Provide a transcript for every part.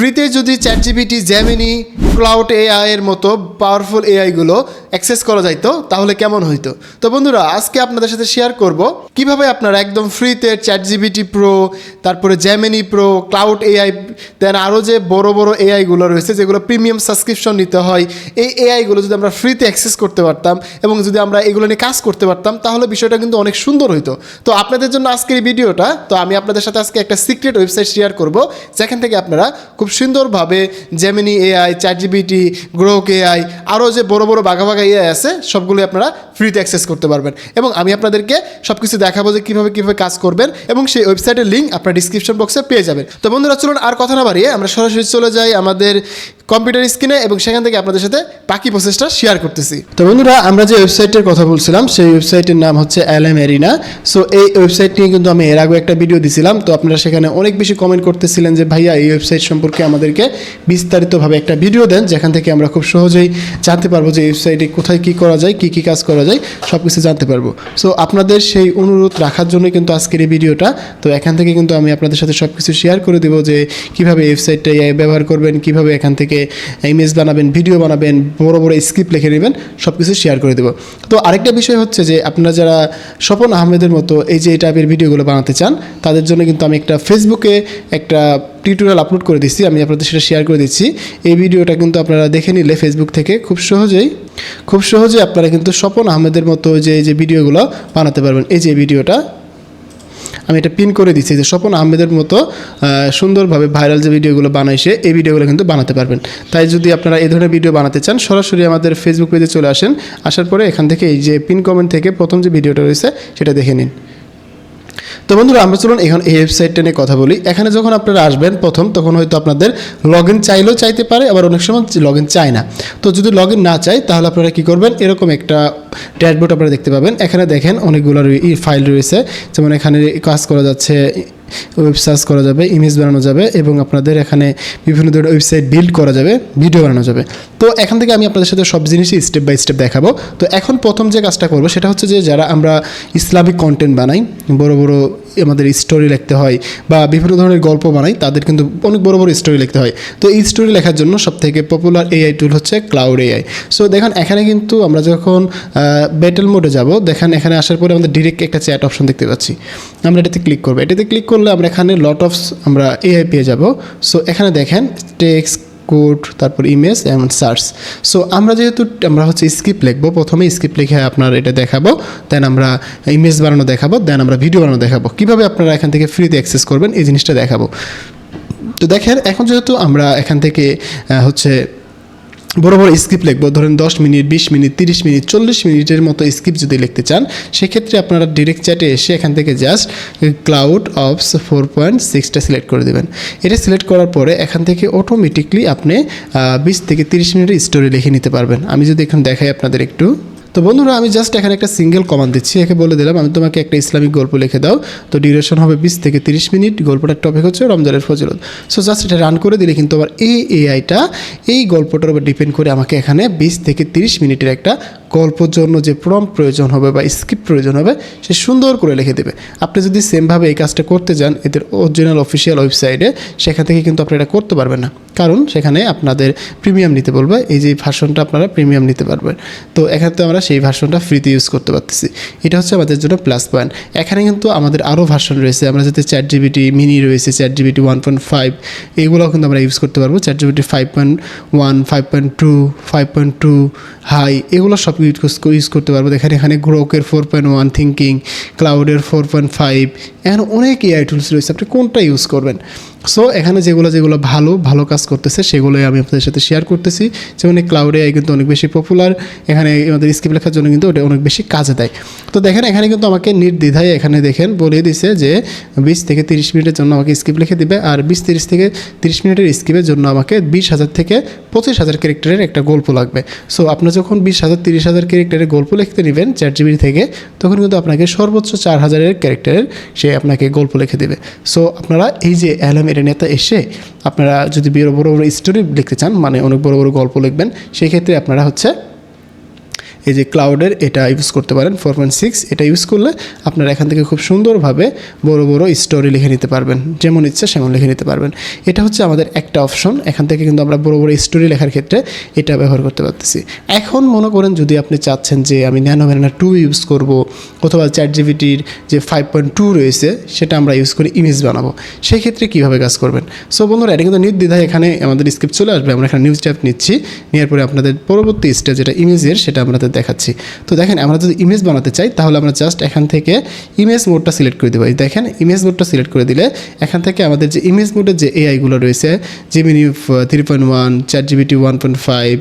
ফ্রিতে যদি ChatGPT, Gemini, cloud AI এর মতো পাওয়ারফুল এআইগুলো অ্যাক্সেস করা যাইতো তাহলে কেমন হইতো। তো বন্ধুরা, আজকে আপনাদের সাথে শেয়ার করব কিভাবে আপনারা একদম ফ্রিতে চ্যাটজিপিটি প্রো, তারপরে জেমিনি প্রো, ক্লাউড এআই, দেন আরও যে বড় বড় এআইগুলো রয়েছে যেগুলো প্রিমিয়াম সাবস্ক্রিপশন নিতে হয়, এই এআইগুলো যদি আমরা ফ্রিতে অ্যাক্সেস করতে পারতাম এবং যদি আমরা এগুলো নিয়ে কাজ করতে পারতাম তাহলে বিষয়টা কিন্তু অনেক সুন্দর হইতো। তো আপনাদের জন্য আজকের এই ভিডিওটা, তো আমি আপনাদের সাথে আজকে একটা সিক্রেট ওয়েবসাইট শেয়ার করব যেখান থেকে আপনারা খুব সুন্দরভাবে Gemini AI, ChatGPT, Grok AI, আরও যে বড় বড় বাঘা বাঘা এআই আছে সবগুলোই আপনারা ফ্রিতে অ্যাক্সেস করতে পারবেন এবং আমি আপনাদেরকে সব কিছু দেখাবো যে কীভাবে কাজ করবেন এবং সেই ওয়েবসাইটের লিঙ্ক আপনার ডিসক্রিপশন বক্সে পেয়ে যাবেন। তো বন্ধুরা, চলুন আর কথা না বাড়িয়ে আমরা সরাসরি চলে যাই আমাদের কম্পিউটার স্ক্রিনে এবং সেখান থেকে আপনাদের সাথে বাকি প্রসেসটা শেয়ার করতেছি। তো বন্ধুরা, আমরা যে ওয়েবসাইটের কথা বলছিলাম সেই ওয়েবসাইটের নাম হচ্ছে LM Arena। সো এই ওয়েবসাইট নিয়ে কিন্তু আমি এর আগে একটা ভিডিও দিছিলাম। তো আপনারা সেখানে অনেক বেশি কমেন্ট করতেছিলেন যে ভাইয়া এই ওয়েবসাইট সম্পর্কে আমাদেরকে বিস্তারিতভাবে একটা ভিডিও দেন যেখান থেকে আমরা খুব সহজেই জানতে পারবো যে ওয়েবসাইটে কোথায় কী করা যায়, কী কাজ করা যায়, সব কিছু জানতে পারবো। সো আপনাদের সেই অনুরোধ রাখার জন্য কিন্তু আজকের এই ভিডিওটা। তো এখান থেকে কিন্তু আমি আপনাদের সাথে সব কিছু শেয়ার করে দেবো যে কীভাবে ওয়েবসাইটটা ব্যবহার করবেন, কীভাবে এখান থেকে ইমেজ বানাবেন, ভিডিও বানাবেন, বড় বড় স্ক্রিপ্ট লিখে নেবেন, সব কিছু শেয়ার করে দেবো। তো আরেকটা বিষয় হচ্ছে যে আপনারা যারা স্বপন আহমেদের মতো এই যে এই টাইপের ভিডিওগুলো বানাতে চান তাদের জন্য কিন্তু আমি একটা ফেসবুকে একটা টিউটোরিয়াল আপলোড করে দিচ্ছি, আমি আপনাদের সেটা শেয়ার করে দিচ্ছি। এই ভিডিওটা কিন্তু আপনারা দেখে নিলে ফেসবুক থেকে খুব সহজেই আপনারা কিন্তু স্বপন আহমেদের মতো যে ভিডিওগুলো বানাতে পারবেন। এই যে ভিডিওটা আমি এটা পিন করে দিচ্ছি যে স্বপন আহমেদের মতো সুন্দরভাবে ভাইরাল যে ভিডিওগুলো বানাইছে এই ভিডিওগুলো কিন্তু বানাতে পারবেন। তাই যদি আপনারা এই ধরনের ভিডিও বানাতে চান সরাসরি আমাদের ফেসবুক পেজে চলে আসেন, আসার পরে এখান থেকে এই যে পিন কমেন্ট থেকে প্রথম যে ভিডিওটা রয়েছে সেটা দেখে নিন। তো বন্ধুরা, আমরা চলুন এখন এই ওয়েবসাইটটা নিয়ে কথা বলি। এখানে যখন আপনারা আসবেন তখন হয়তো আপনাদের লগ ইন চাইলেও চাইতে পারে, আবার অনেক সময় লগ ইন চায় না। তো যদি লগ ইন না চায় তাহলে আপনারা কী করবেন, এরকম একটা ড্যাশবোর্ড আপনারা দেখতে পাবেন। এখানে দেখেন অনেকগুলো ফাইল রয়েছে, যেমন এখানে কাজ করা যাচ্ছে, ওয়েব সার্চ করা যাবে, ইমেজ বানানো যাবে এবং আপনাদের এখানে বিভিন্ন ধরনের ওয়েবসাইট বিল্ড করা যাবে, ভিডিও বানানো যাবে। তো এখান থেকে আমি আপনাদের সাথে সব জিনিসই স্টেপ বাই স্টেপ দেখাবো। তো এখন প্রথম যে কাজটা করবো সেটা হচ্ছে যে যারা আমরা ইসলামিক কন্টেন্ট বানাই, বড় বড় আমাদের স্টোরি লিখতে হয় বা বিভিন্ন ধরনের গল্প বানাই, তাদের কিন্তু অনেক বড় বড় স্টোরি লিখতে হয়। তো এই স্টোরি লেখার জন্য সবথেকে পপুলার এআই টুল হচ্ছে ক্লাউড এআই। সো দেখেন এখানে কিন্তু আমরা যখন ব্যাটেল মোডে যাব, দেখেন এখানে আসার পরে আমাদের ডিরেক্ট একটা চ্যাট অপশন দেখতে পাচ্ছি। আমরা এটাতে ক্লিক করবো। এটাতে ক্লিক করলে আমরা এখানে আমরা এআই পেয়ে যাব। সো এখানে দেখেন টেক্সট, কোড, তারপর ইমেজ এবং সার্চ। সো আমরা হচ্ছে স্ক্রিপ্ট লিখবো, প্রথমে স্ক্রিপ্ট লিখে আপনার এটা দেখাবো, দেন আমরা ইমেজ বানানো দেখাবো, দেন আমরা ভিডিও বানানো দেখাবো। কীভাবে আপনারা এখান থেকে ফ্রিতে অ্যাক্সেস করবেন এই জিনিসটা দেখাবো। তো দেখেন এখন যেহেতু আমরা এখান থেকে বড় বড় স্ক্রিপ্ট লিখবো, ধরেন 10 মিনিট, 20 মিনিট, 30 মিনিট, 40 মিনিটের মতো স্ক্রিপ্ট যদি লিখতে চান সেক্ষেত্রে আপনারা ডিরেক্ট চ্যাটে এসে এখান থেকে জাস্ট ক্লাউড অপস 4.6টা সিলেক্ট করে দেবেন। এটা সিলেক্ট করার পরে এখান থেকে অটোমেটিকলি আপনি 20 থেকে 30 মিনিটের স্টোরি লিখে নিতে পারবেন। আমি যদি এখন দেখাই আপনাদের একটু। তো বন্ধুরা, আমি জাস্ট এখানে একটা সিঙ্গেল কমান্ড দিচ্ছি, একে বলে দিলাম আমি তোমাকে একটা ইসলামিক গল্প লিখে দাও। তো ডিউরেশন হবে 20 থেকে 30 মিনিট, গল্পটার টপিক হচ্ছে রমজানের ফজিলত। সো জাস্ট এটা রান করে দিলে কিন্তু আবার এই এআইটা এই গল্পটার উপর ডিপেন্ড করে আমাকে এখানে 20 থেকে 30 মিনিটের একটা গল্পের জন্য যে প্রম্পট প্রয়োজন হবে বা স্ক্রিপ্ট প্রয়োজন হবে সে সুন্দর করে লিখে দেবে। আপনি যদি সেমভাবে এই কাজটা করতে যান এদের অরিজিনাল অফিসিয়াল ওয়েবসাইটে, সেখান থেকে কিন্তু আপনি এটা করতে পারবেন না, কারণ সেখানে আপনাদের প্রিমিয়াম নিতে বলবে। এই যে ভার্সনটা আপনারা প্রিমিয়াম নিতে পারবেন। তো এখানে তো আমরা সেই ভার্সনটা ফ্রিতে ইউজ করতে পারতেছি, এটা হচ্ছে আমাদের জন্য প্লাস পয়েন্ট। এখানে কিন্তু আমাদের আরও ভার্সন রয়েছে, আমরা যাতে চ্যাটজিপিটি মিনি রয়েছে, চ্যাটজিপিটি 1.5 এগুলোও কিন্তু আমরা ইউজ করতে পারবো। চ্যাটজিপিটি 5.1, 5.2, 5.2 হাই এগুলো সব ইউজ করতে পারবো। এখানে গ্রোকের 4.1, থিঙ্কিং, ক্লাউডের 4.5, এখানে অনেক এআই টুলস রয়েছে, আপনি কোনটা ইউজ করবেন। সো এখানে যেগুলো ভালো কাজ করতেছে সেগুলোই আমি আপনাদের সাথে শেয়ার করতেছি। যেমন এই ক্লাউড এআই কিন্তু অনেক বেশি পপুলার, এখানে আমাদের স্ক্রিপ্ট লেখার জন্য কিন্তু ওটা অনেক বেশি কাজে দেয়। তো দেখেন এখানে কিন্তু আমাকে নির্দ্বিধায় এখানে দেখেন বলে দিছে যে 20 থেকে 30 মিনিটের জন্য আমাকে স্ক্রিপ্ট লিখে দিবে, আর 20 থেকে 30 মিনিটের স্ক্রিপ্টের জন্য আমাকে 20,000 থেকে 25,000 ক্যারেক্টারের একটা গল্প লাগবে। সো আপনার যখন 20,000, 30,000 ক্যারেক্টারের গল্প লিখতে নেবেন চ্যাটজিপিটি থেকে, তখন কিন্তু আপনাকে সর্বোচ্চ 4,000 ক্যারেক্টারের সে আপনাকে গল্প লিখে দেবে। সো আপনারা এই যে LM Arena এসে আপনারা যদি বড় বড় স্টোরি লিখতে চান, মানে অনেক বড় বড় গল্প লিখবেন, সেই ক্ষেত্রে আপনারা হচ্ছে এই যে ক্লাউডের এটা ইউজ করতে পারেন 4.6। এটা ইউজ করলে আপনারা এখান থেকে খুব সুন্দরভাবে বড় বড় স্টোরি লিখে নিতে পারবেন, যেমন ইচ্ছা সেমন লিখে নিতে পারবেন। এটা হচ্ছে আমাদের একটা অপশন। এখান থেকে কিন্তু আমরা বড় বড় স্টোরি লেখার ক্ষেত্রে এটা ব্যবহার করতে পারতেছি। এখন মনে করেন যদি আপনি চাচ্ছেন যে আমি ন্যানো ভ্যানানা 2 ইউজ করব, অথবা চ্যাটজিপিটির যে 5.2 রয়েছে সেটা আমরা ইউজ করে ইমেজ বানাবো, সেই ক্ষেত্রে কীভাবে কাজ করবেন? সো বন্ধুরা, এটা কিন্তু নির্দ্বিধায় এখানে আমাদের স্ক্রিপ্ট চলে আসবে। আমরা এখানে নিউজ ট্যাব নিচ্ছি, নেওয়ার পরে আপনাদের পরবর্তী স্টেজ যেটা ইমেজের সেটা আপনাদের দেখাচ্ছি। তো দেখেন, আমরা যদি ইমেজ বানাতে চাই তাহলে আমরা জাস্ট এখান থেকে ইমেজ মোডটা সিলেক্ট করে দেবো। দেখেন, ইমেজ মোডটা সিলেক্ট করে দিলে এখান থেকে আমাদের যে ইমেজ মোডের যে এআইগুলো রয়েছে, জিমিনি 3.1, চ্যাটজিপিটি 1.5,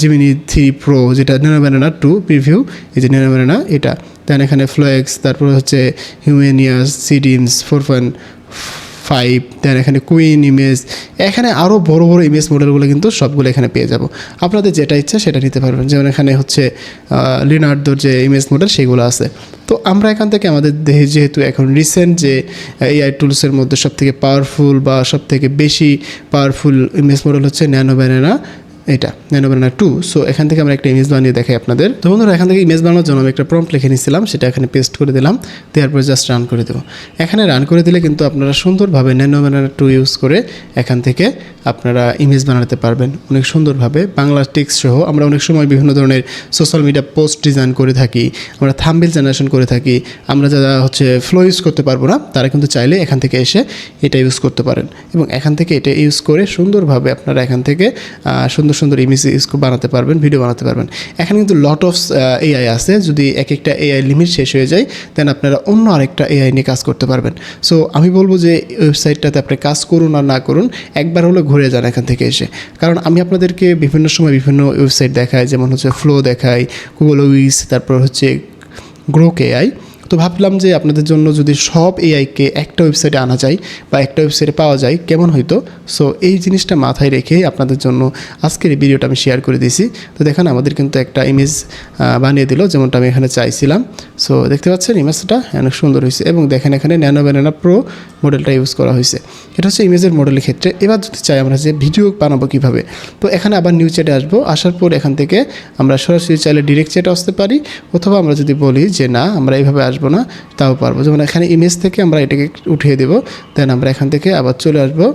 জিমিনি 3 প্রো, যেটা ন্যানো ভ্যানানা 2 প্রিভিউ, এই যে ন্যানো ভ্যানানা এটা, দেন এখানে ফ্লোয়েক্স, তারপর হচ্ছে হিউম্যানিয়াস, সিডিমস 4.5, দেন এখানে কুইন ইমেজ, এখানে আরও বড় বড় ইমেজ মডেলগুলো কিন্তু সবগুলো এখানে পেয়ে যাব। আপনাদের যেটা ইচ্ছা সেটা নিতে পারবেন। যেমন এখানে হচ্ছে লিওনার্দোর যে ইমেজ মডেল সেগুলো আছে। তো আমরা এখান থেকে আমাদের যেহেতু এখন রিসেন্ট যে এআই টুলসের মধ্যে সবথেকে পাওয়ারফুল বা সবথেকে বেশি পাওয়ারফুল ইমেজ মডেল হচ্ছে ন্যানো ভ্যানানা, এটা ন্যানো ভ্যানানা 2। সো এখান থেকে আমরা একটা ইমেজ বানিয়ে দেখাই আপনাদের। তো বন্ধুরা, এখান থেকে ইমেজ বানানোর জন্য আমি একটা প্রম্পট লিখে নিয়েছিলাম, সেটা এখানে পেস্ট করে দিলাম, দেওয়ার পরে জাস্ট রান করে দেবো। এখানে রান করে দিলে কিন্তু আপনারা সুন্দরভাবে ন্যানো ভ্যানানা 2 ইউজ করে এখান থেকে আপনারা ইমেজ বানাতে পারবেন অনেক সুন্দরভাবে, বাংলা টেক্সট সহ। আমরা অনেক সময় বিভিন্ন ধরনের সোশ্যাল মিডিয়া পোস্ট ডিজাইন করে থাকি, আমরা থাম্বনেল জেনারেশন করে থাকি। আমরা যারা হচ্ছে ফ্লো ইউজ করতে পারবো না, তারা কিন্তু চাইলে এখান থেকে এসে এটা ইউজ করতে পারেন, এবং এখান থেকে এটা ইউজ করে সুন্দরভাবে আপনারা এখান থেকে সুন্দর সুন্দর ইমেজ ইউজ বানাতে পারবেন, ভিডিও বানাতে পারবেন। এখানে কিন্তু লট অফ এআই আছে। যদি এক একটা এআই লিমিট শেষ হয়ে যায়, দেন আপনারা অন্য আরেকটা এআই নিয়ে কাজ করতে পারবেন। সো আমি বলবো যে ওয়েবসাইটটাতে আপনি কাজ করুন আর না করুন, একবার হলে ঘুরে যান এখান থেকে এসে। কারণ আমি আপনাদেরকে বিভিন্ন সময় বিভিন্ন ওয়েবসাইট দেখাই, যেমন হচ্ছে ফ্লো দেখাই, গুগল উইস, তারপর হচ্ছে গ্রোক এআই। তো ভাবলাম যে আপনাদের জন্য যদি সব এআইকে একটা ওয়েবসাইটে আনা যায় বা একটা ওয়েবসাইটে পাওয়া যায় কেমন হইতো। সো এই জিনিসটা মাথায় রেখে আপনাদের জন্য আজকের এই ভিডিওটা আমি শেয়ার করে দিয়েছি। তো দেখেন, আমাদের কিন্তু একটা ইমেজ বানিয়ে দিল যেমনটা আমি এখানে চাইছিলাম। সো দেখতে পাচ্ছেন ইমেজটা অনেক সুন্দর হয়েছে, এবং দেখেন এখানে ন্যানো ভ্যানানা প্রো মডেলটা ইউজ করা হয়েছে। এটা হচ্ছে ইমেজের মডেলের ক্ষেত্রে। এবার যদি চাই আমরা যে ভিডিও বানাবো কীভাবে, তো এখানে আবার নিউ চ্যাটে আসবো। আসার পর এখান থেকে আমরা সরাসরি চাইলে ডিরেক্ট চ্যাটে আসতে পারি, অথবা আমরা যদি বলি যে না আমরা এইভাবে আসবো না, তাও পারবো। যেমন এখানে ইমেজ থেকে আমরা এটাকে উঠিয়ে দেবো, দেন আমরা এখান থেকে আবার চলে আসবো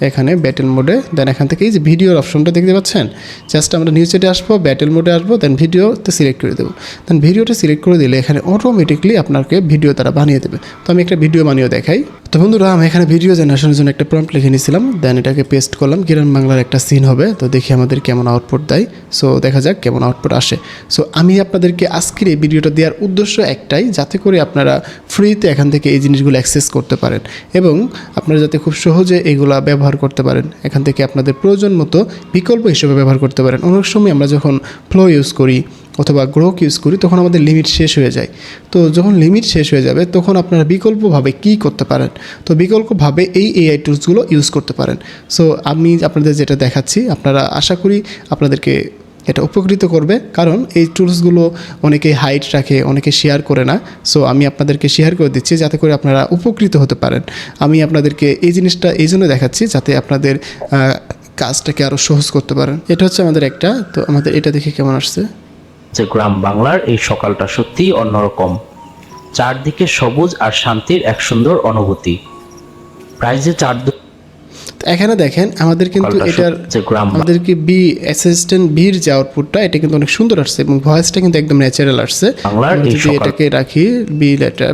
এখানে ব্যাটেল মোডে। দেন এখান থেকে এই যে ভিডিওর অপশনটা দেখতে পাচ্ছেন, জাস্ট আমরা নিউ চ্যাটে আসবো, ব্যাটেল মোডে আসবো, দেন ভিডিওতে সিলেক্ট করে দেবো। দেন ভিডিওটা সিলেক্ট করে দিলে এখানে অটোমেটিকলি আপনাকে ভিডিও তারা বানিয়ে দেবে। তো আমি একটা ভিডিও বানিয়ে দেখাই। তো বন্ধুরা, আমি এখানে ভিডিও জেনারেশনের জন্য একটা প্রম্পট লিখে নিয়েছিলাম, দেন এটাকে পেস্ট করলাম। কিরণ বাংলার একটা সিন হবে, তো দেখি আমাদের কেমন আউটপুট দেয়। সো দেখা যাক কেমন আউটপুট আসে। সো আমি আপনাদেরকে আজকের এই ভিডিওটা দেওয়ার উদ্দেশ্য একটাই, যাতে করে আপনারা ফ্রিতে এখান থেকে এই জিনিসগুলো অ্যাক্সেস করতে পারেন, এবং আপনারা যাতে খুব সহজে এগুলো ব্যবহার করতে পারেন। এখান থেকে আপনাদের প্রয়োজন মতো বিকল্প হিসেবে ব্যবহার করতে পারেন। অনেক সময় আমরা যখন ফ্লো ইউজ করি অথবা গ্রোক ইউজ করি, তখন আমাদের লিমিট শেষ হয়ে যায়। তো যখন লিমিট শেষ হয়ে যাবে, তখন আপনারা বিকল্পভাবে কী করতে পারেন? তো বিকল্পভাবে এই এআই টুলসগুলো ইউজ করতে পারেন। সো আমি আপনাদের যেটা দেখাচ্ছি, আপনারা আশা করি আপনাদেরকে এটা উপকৃত করবে, কারণ এই টুলসগুলো অনেকে হাইড রাখে, অনেকে শেয়ার করে না। সো আমি আপনাদেরকে শেয়ার করে দিচ্ছি যাতে করে আপনারা উপকৃত হতে পারেন। আমি আপনাদেরকে এই জিনিসটা এই জন্য দেখাচ্ছি যাতে আপনাদের কাজটাকে আরও সহজ করতে পারেন। এটা হচ্ছে আমাদের একটা, তো আমাদের এটা দেখে কেমন আসছে। যে গ্রাম বাংলার এই সকালটা সত্যিই অন্যরকম, চারদিকে সবুজ আর শান্তির এক সুন্দর অনুভূতি। প্রায় যে এখানে দেখেন আমাদের কিন্তু এটার আমাদের কি বি অ্যাসিস্ট্যান্ট বির যে আউটপুটটা, এটা কিন্তু অনেক সুন্দর আসছে, এবং ভয়েসটা কিন্তু একদম ন্যাচারাল আসছে। যদি এটাকে রাখি বি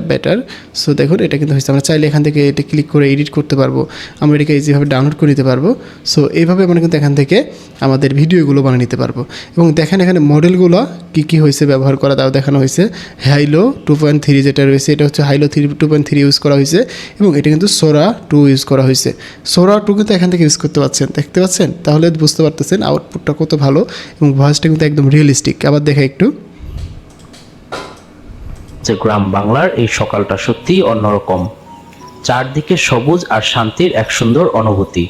বেটার, সো দেখুন এটা কিন্তু হয়েছে। আমরা চাইলে এখান থেকে এটা ক্লিক করে এডিট করতে পারবো, আমরা এটাকে ইজিভাবে ডাউনলোড করে নিতে পারবো। সো এইভাবে আমরা কিন্তু এখান থেকে আমাদের ভিডিওগুলো বানিয়ে নিতে পারবো। এবং দেখেন এখানে মডেলগুলো কী কী হয়েছে ব্যবহার করা, তাও দেখানো হয়েছে। হাইলো 2.3 যেটা রয়েছে, এটা হচ্ছে হাইলো 2.3 ইউজ করা হয়েছে, এবং এটা কিন্তু সোরা 2 ইউজ করা হয়েছে। সোরা 2 কিন্তু এখান থেকে ইউজ করতে পারছেন, দেখতে পাচ্ছেন, তাহলে বুঝতে পারতেছেন আউটপুটটা কত ভালো, এবং ভয়েসটা কিন্তু একদম রিয়েলিস্টিক। আবার দেখা একটু, যে গ্রাম বাংলার এই সকালটা সত্যিই অন্যরকম, চারদিকে সবুজ আর শান্তির এক সুন্দর অনুভূতি।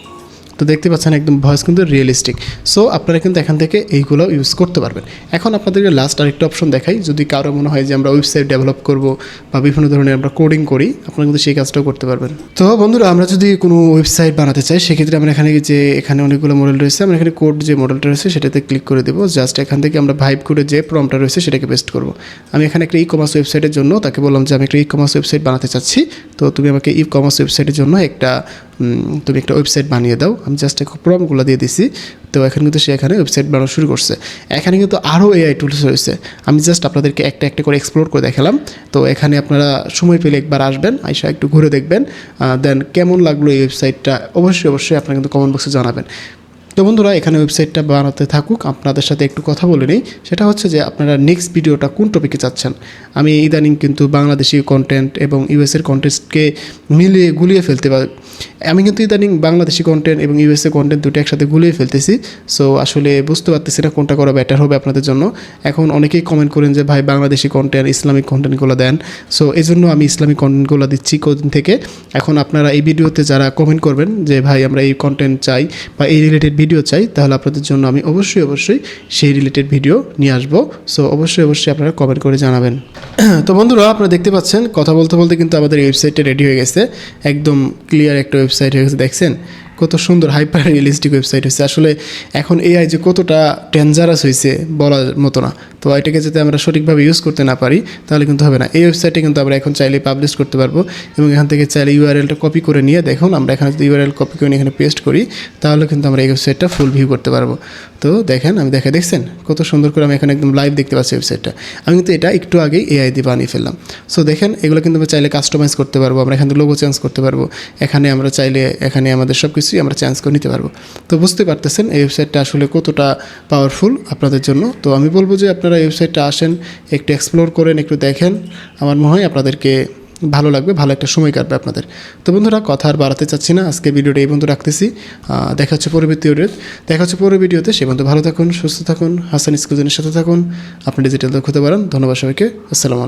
তো দেখতে পাচ্ছেন একদম ভয়েস কিন্তু রিয়েলিস্টিক। সো আপনারা কিন্তু এখান থেকে এইগুলো ইউজ করতে পারবেন। এখন আপনাদেরকে লাস্ট আরেকটা অপশন দেখাই, যদি কারো মনে হয় যে আমরা ওয়েবসাইট ডেভেলপ করব বা বিভিন্ন ধরনের আমরা কোডিং করি, আপনারা কিন্তু সেই কাজটাও করতে পারবেন। তো বন্ধুরা, আমরা যদি কোনো ওয়েবসাইট বানাতে চাই সেক্ষেত্রে আমরা এখানে অনেকগুলো মডেল রয়েছে, আমরা এখানে কোড যে মডেলটা রয়েছে সেটাতে ক্লিক করে দেবো। জাস্ট এখান থেকে আমরা ভাইব কোডের যে প্রম্পটটা রয়েছে সেটাকে পেস্ট করব। আমি এখানে একটা ই কমার্স ওয়েবসাইটের জন্য তাকে বললাম যে আমি একটা ই কমার্স ওয়েবসাইট বানাতে চাচ্ছি, তো তুমি আমাকে ই কমার্স ওয়েবসাইটের জন্য তুমি একটা ওয়েবসাইট বানিয়ে দাও। আমি জাস্ট প্রম্পটগুলো দিয়ে দিছি। তো এখন কিন্তু সে এখানে ওয়েবসাইট বানানো শুরু করছে। এখানে কিন্তু আরও এআই টুলস রয়েছে, আমি জাস্ট আপনাদেরকে একটা একটা করে এক্সপ্লোর করে দেখালাম। তো এখানে আপনারা সময় পেলে একবার আসবেন, আইসা একটু ঘুরে দেখবেন, দেন কেমন লাগলো এই ওয়েবসাইটটা অবশ্যই আপনারা কিন্তু কমেন্ট বক্সে জানাবেন। তো বন্ধুরা, এখানে ওয়েবসাইটটা বানাতে থাকুক, আপনাদের সাথে একটু কথা বলে নিই। সেটা হচ্ছে যে আপনারা নেক্সট ভিডিওটা কোন টপিকে চাচ্ছেন। আমি ইদানিং কিন্তু বাংলাদেশি কন্টেন্ট এবং ইউএসের কন্টেন্টকে মিলিয়ে গুলিয়ে ফেলতে পারি। আমি কিন্তু ইদানিং বাংলাদেশি কন্টেন্ট এবং ইউএসএ কন্টেন্ট দুটো একসাথে গুলিয়ে ফেলতেছি। সো আসলে বুঝতে পারতেছি না কোনটা করা বেটার হবে আপনাদের জন্য। এখন অনেকেই কমেন্ট করেন যে ভাই বাংলাদেশি কন্টেন্ট, ইসলামিক কন্টেন্টগুলো দেন। সো এই জন্য আমি ইসলামিক কন্টেন্টগুলো দিচ্ছি কদিন থেকে। এখন আপনারা এই ভিডিওতে যারা কমেন্ট করবেন যে ভাই আমরা এই কন্টেন্ট চাই বা এই রিলেটেড ভিডিও চাই, তাহলে আপনাদের জন্য আমি অবশ্যই সেই রিলেটেড ভিডিও নিয়ে আসবো। সো অবশ্যই আপনারা কমেন্ট করে জানাবেন। তো বন্ধুরা, আপনারা দেখতে পাচ্ছেন কথা বলতে বলতে কিন্তু আমাদের ওয়েবসাইটটা রেডি হয়ে গেছে, একদম ক্লিয়ার একটা ওয়েবসাইট হয়ে গেছে। দেখছেন কত সুন্দর হাইপার রিয়েলিস্টিক ওয়েবসাইট হয়েছে। আসলে এখন এআই যে কতটা ডেঞ্জারাস হয়েছে বলার মতো না। তো এটাকে যদি আমরা সঠিকভাবে ইউজ করতে না পারি তাহলে কিন্তু হবে না। এই ওয়েবসাইটে কিন্তু আমরা এখন চাইলে পাবলিশ করতে পারবো এবং এখান থেকে চাইলে ইউআরএলটা কপি করে নিয়ে দেখুন, আমরা এখানে যদি ইউআরএল কপি করে নিয়ে এখানে পেস্ট করি তাহলে কিন্তু আমরা এই ওয়েবসাইটটা ফুল ভিউ করতে পারবো। তো দেখেন, আমি দেখছেন কত সুন্দর করে আমি এখানে একদম লাইভ দেখতে পাচ্ছি ওয়েবসাইটটা। আমি কিন্তু এটা একটু আগেই এআই দিয়ে বানিয়ে ফেললাম। সো দেখেন, এগুলো কিন্তু আমরা চাইলে কাস্টমাইজ করতে পারবো, আমরা এখানে লোগো চেঞ্জ করতে পারবো, এখানে আমরা চাইলে এখানে আমাদের সব কিছুই আমরা চেঞ্জ করে নিতে পারবো। তো বুঝতে পারতেছেন এই ওয়েবসাইটটা আসলে কতটা পাওয়ারফুল আপনাদের জন্য। তো আমি বলবো যে আপনারা এই ওয়েবসাইটটা আসেন, একটু এক্সপ্লোর করেন, একটু দেখেন, আমার মনে হয় আপনাদেরকে ভালো লাগবে, ভালো একটা সময় কাটবে আপনাদের। তো বন্ধুরা, কথা আর বাড়াতে চাচ্ছি না, আজকে ভিডিওটা এই পর্যন্ত রাখতেছি। দেখা হচ্ছে পরের ভিডিওতে। সে পর্যন্ত ভালো থাকুন, সুস্থ থাকুন, হাসান স্কুজনের সাথে থাকুন, আপনি ডিজিটাল দক্ষতা বাড়ান। ধন্যবাদ সবাইকে, আসসালামু আলাইকুম।